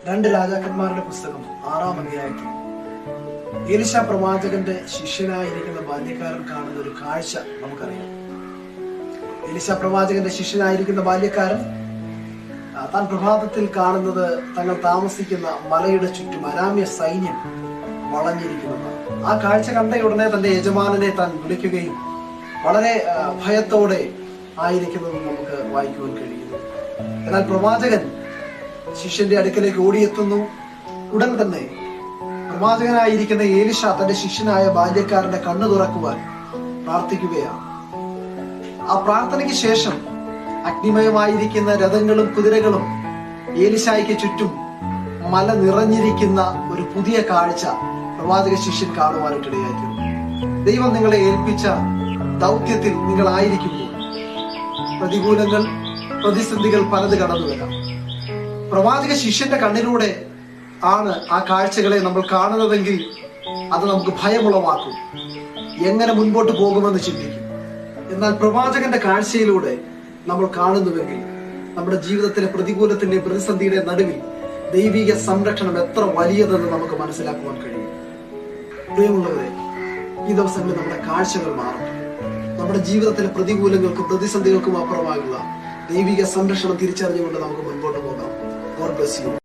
രണ്ട് രാജാക്കന്മാരുടെ പുസ്തകം 6-ാം അധ്യായത്തിൽ എലീശ പ്രവാചകന്റെ ശിഷ്യനായിരിക്കുന്ന ബാല്യക്കാരൻ കാണുന്ന ഒരു കാഴ്ച നമുക്കറിയാം. എലീശ പ്രവാചകന്റെ ശിഷ്യനായിരിക്കുന്ന ബാല്യക്കാരൻ താൻ പ്രഭാതത്തിൽ കാണുന്നത് തങ്ങൾ താമസിക്കുന്ന മലയുടെ ചുറ്റും അരാമ്യ സൈന്യം വളഞ്ഞിരിക്കുന്നതാണ്. ആ കാഴ്ച കണ്ട ഉടനെ തന്റെ യജമാനനെ താൻ വിളിക്കുകയും വളരെ ഭയത്തോടെ ആയിരിക്കുന്നത് നമുക്ക് വായിക്കുവാൻ കഴിയുന്നു. എന്നാൽ പ്രവാചകൻ ശിഷ്യന്റെ അടുക്കലേക്ക് ഓടിയെത്തുന്നു. ഉടൻ തന്നെ പ്രവാചകനായിരിക്കുന്ന എലീശ തന്റെ ശിഷ്യനായ ബാല്യക്കാരന്റെ കണ്ണു തുറക്കുവാൻ പ്രാർത്ഥിക്കുകയാണ്. ആ പ്രാർത്ഥനയ്ക്ക് ശേഷം അഗ്നിമയമായിരിക്കുന്ന രഥങ്ങളും കുതിരകളും എലീശായ്ക്ക് ചുറ്റും മല നിറഞ്ഞിരിക്കുന്ന ഒരു പുതിയ കാഴ്ച പ്രവാചക ശിഷ്യൻ കാണുവാനായിട്ടിടയായിത്തീർന്നു. ദൈവം നിങ്ങളെ ഏൽപ്പിച്ച ദൗത്യത്തിൽ നിങ്ങളായിരിക്കുമ്പോൾ പ്രതികൂലങ്ങൾ, പ്രതിസന്ധികൾ പലത് കടന്നു വരാം. പ്രവാചക ശിഷ്യന്റെ കണ്ണിലൂടെ ആണ് ആ കാഴ്ചകളെ നമ്മൾ കാണുന്നതെങ്കിൽ അത് നമുക്ക് ഭയമുളവാക്കും, എങ്ങനെ മുൻപോട്ട് പോകുമെന്ന് ചിന്തിക്കും. എന്നാൽ പ്രവാചകന്റെ കാഴ്ചയിലൂടെ നമ്മൾ കാണുന്നുവെങ്കിൽ നമ്മുടെ ജീവിതത്തിലെ പ്രതികൂലത്തിന്റെ, പ്രതിസന്ധിയുടെ നടുവിൽ ദൈവിക സംരക്ഷണം എത്ര വലിയതെന്ന് നമുക്ക് മനസ്സിലാക്കുവാൻ കഴിയും. പ്രിയമുള്ളവരെ, ഈ ദിവസങ്ങളിൽ നമ്മുടെ കാഴ്ചകൾ മാറട്ടെ. നമ്മുടെ ജീവിതത്തിലെ പ്രതികൂലങ്ങൾക്കും പ്രതിസന്ധികൾക്കും അപ്പുറമായുള്ള ദൈവിക സംരക്ഷണം തിരിച്ചറിഞ്ഞുകൊണ്ട് നമുക്ക് മുൻപോട്ട് പോകാം. God bless you.